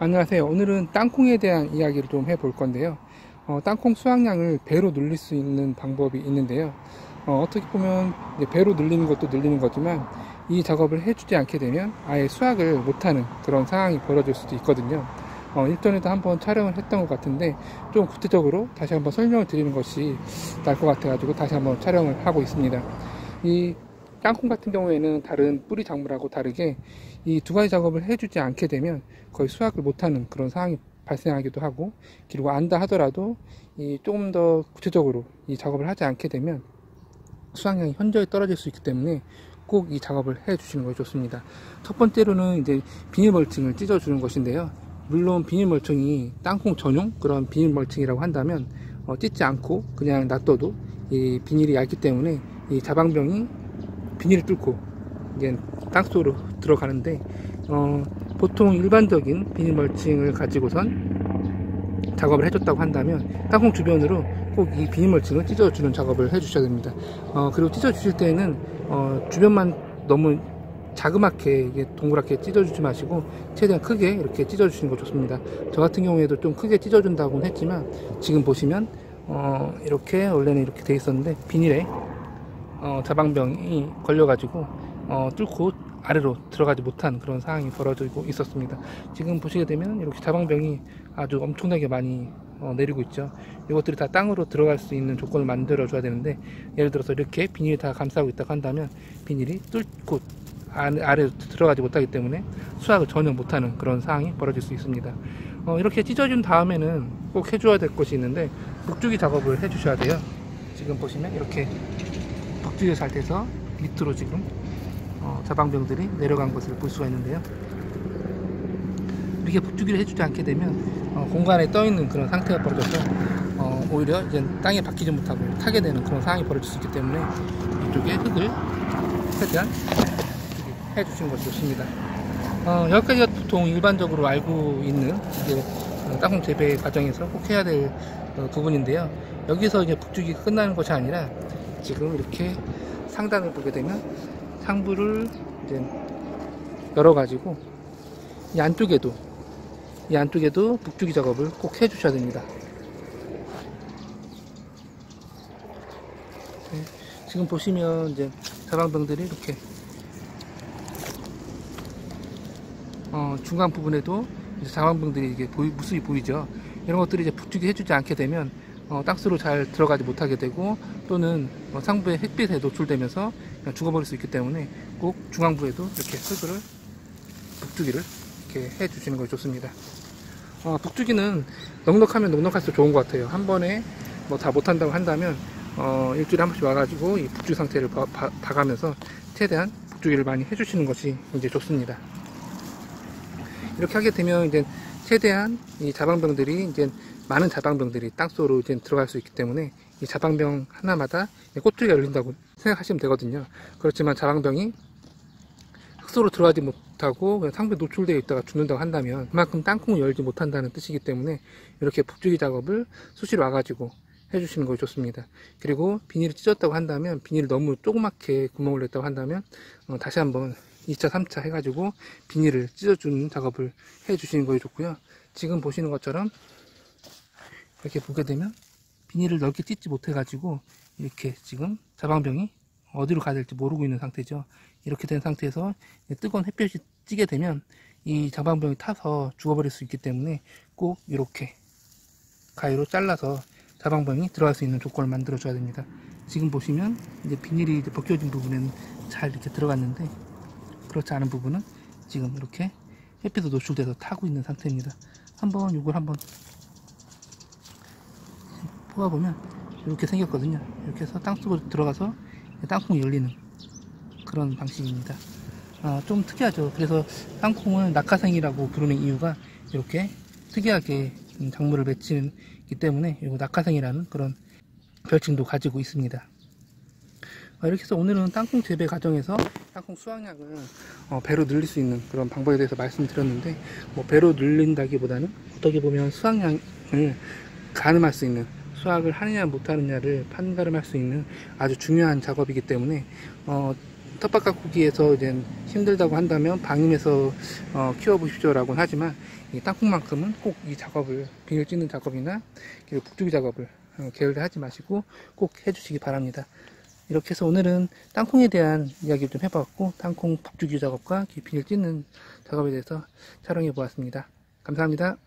안녕하세요. 오늘은 땅콩에 대한 이야기를 좀 해볼 건데요. 땅콩 수확량을 배로 늘릴 수 있는 방법이 있는데요. 어떻게 보면 이제 배로 늘리는 것도 늘리는 거지만 이 작업을 해주지 않게 되면 아예 수확을 못하는 그런 상황이 벌어질 수도 있거든요. 일전에도 한번 촬영을 했던 것 같은데 좀 구체적으로 다시 한번 설명을 드리는 것이 나을 것 같아가지고 다시 한번 촬영을 하고 있습니다. 이 땅콩 같은 경우에는 다른 뿌리 작물하고 다르게 이 두 가지 작업을 해주지 않게 되면 거의 수확을 못하는 그런 상황이 발생하기도 하고, 그리고 안다 하더라도 이 조금 더 구체적으로 이 작업을 하지 않게 되면 수확량이 현저히 떨어질 수 있기 때문에 꼭 이 작업을 해 주시는 것이 좋습니다. 첫 번째로는 이제 비닐 멀칭을 찢어 주는 것인데요. 물론 비닐 멀칭이 땅콩 전용 그런 비닐 멀칭이라고 한다면 찢지 않고 그냥 놔둬도 이 비닐이 얇기 때문에 이 자방병이 비닐을 뚫고 이제 땅속으로 들어가는데, 보통 일반적인 비닐 멀칭을 가지고선 작업을 해줬다고 한다면 땅콩 주변으로 꼭 이 비닐 멀칭을 찢어주는 작업을 해주셔야 됩니다. 그리고 찢어주실 때는 주변만 너무 자그맣게 동그랗게 찢어주지 마시고 최대한 크게 이렇게 찢어주시는 거 좋습니다. 저 같은 경우에도 좀 크게 찢어준다고는 했지만 지금 보시면 이렇게 원래는 이렇게 돼 있었는데 비닐에 자방병이 걸려가지고 뚫고 아래로 들어가지 못한 그런 상황이 벌어지고 있었습니다. 지금 보시게 되면 이렇게 자방병이 아주 엄청나게 많이 내리고 있죠. 이것들이 다 땅으로 들어갈 수 있는 조건을 만들어 줘야 되는데, 예를 들어서 이렇게 비닐이 다 감싸고 있다고 한다면 비닐이 뚫고 아래로 들어가지 못하기 때문에 수확을 전혀 못하는 그런 상황이 벌어질 수 있습니다. 이렇게 찢어준 다음에는 꼭 해줘야 될 것이 있는데 북주기 작업을 해 주셔야 돼요. 지금 보시면 이렇게 북주기 상태에서 밑으로 지금 자방병들이 내려간 것을 볼 수가 있는데요. 이렇게 북주기를 해주지 않게 되면 공간에 떠 있는 그런 상태가 벌어져서 오히려 이제 땅에 박히지 못하고 타게 되는 그런 상황이 벌어질 수 있기 때문에 이쪽에 흙을 최대한 해주시는 것이 좋습니다. 여기까지가 보통 일반적으로 알고 있는 이제 땅콩 재배 과정에서 꼭 해야 될 부분인데요. 여기서 이제 북주기가 끝나는 것이 아니라 지금 이렇게 상단을 보게 되면 상부를 이제 열어가지고 이 안쪽에도 북주기 작업을 꼭 해주셔야 됩니다. 네, 지금 보시면 이제 자방병들이 이렇게 중간 부분에도 이제 자방병들이 이게 모습이 보이죠. 이런 것들이 이제 북주기 해주지 않게 되면 땅속으로 잘 들어가지 못하게 되고, 또는 상부의 햇빛에 노출되면서 그냥 죽어버릴 수 있기 때문에 꼭 중앙부에도 이렇게 흙을 북주기를 이렇게 해 주시는 것이 좋습니다. 북주기는 넉넉하면 넉넉할수록 좋은 것 같아요. 한 번에 뭐 다 못한다고 한다면 일주일에 한 번씩 와가지고 이 북주기 상태를 봐가면서 최대한 북주기를 많이 해주시는 것이 이제 좋습니다. 이렇게 하게 되면 이제 최대한 이 자방병들이 이제 많은 자방병들이 땅속으로 이제 들어갈 수 있기 때문에 이 자방병 하나마다 꼬투리가 열린다고 생각하시면 되거든요. 그렇지만 자방병이 흙속으로 들어가지 못하고 그냥 상부에 노출되어 있다가 죽는다고 한다면 그만큼 땅콩을 열지 못한다는 뜻이기 때문에 이렇게 북주기 작업을 수시로 와가지고 해주시는 것이 좋습니다. 그리고 비닐을 찢었다고 한다면, 비닐을 너무 조그맣게 구멍을 냈다고 한다면 다시 한번 2차 3차 해가지고 비닐을 찢어주는 작업을 해주시는 것이 좋고요. 지금 보시는 것처럼 이렇게 보게 되면 비닐을 넓게 찢지 못해가지고 이렇게 지금 자방병이 어디로 가야 될지 모르고 있는 상태죠. 이렇게 된 상태에서 뜨거운 햇볕이 찌게 되면 이 자방병이 타서 죽어버릴 수 있기 때문에 꼭 이렇게 가위로 잘라서 자방병이 들어갈 수 있는 조건을 만들어 줘야 됩니다. 지금 보시면 이제 비닐이 이제 벗겨진 부분에는 잘 이렇게 들어갔는데, 그렇지 않은 부분은 지금 이렇게 햇빛에 노출돼서 타고 있는 상태입니다. 이걸 한번 뽑아보면 이렇게 생겼거든요. 이렇게 해서 땅속으로 들어가서 땅콩이 열리는 그런 방식입니다. 좀 특이하죠. 그래서 땅콩을 낙하생이라고 부르는 이유가 이렇게 특이하게 작물을 맺히기 때문에 이거 낙하생이라는 그런 별칭도 가지고 있습니다. 이렇게 해서 오늘은 땅콩 재배 과정에서 땅콩 수확량을 배로 늘릴 수 있는 그런 방법에 대해서 말씀드렸는데, 뭐 배로 늘린다기보다는 어떻게 보면 수확량을 가늠할 수 있는, 수확을 하느냐 못하느냐를 판가름할 수 있는 아주 중요한 작업이기 때문에 텃밭 가꾸기에서 이제 힘들다고 한다면 방임에서 키워보십시오라고는 하지만 이 땅콩만큼은 꼭 이 작업을, 비닐 찢는 작업이나 북주기 작업을 게을리하지 마시고 꼭 해주시기 바랍니다. 이렇게 해서 오늘은 땅콩에 대한 이야기를 좀 해봤고, 땅콩 북주기 작업과 비닐 찢는 작업에 대해서 촬영해 보았습니다. 감사합니다.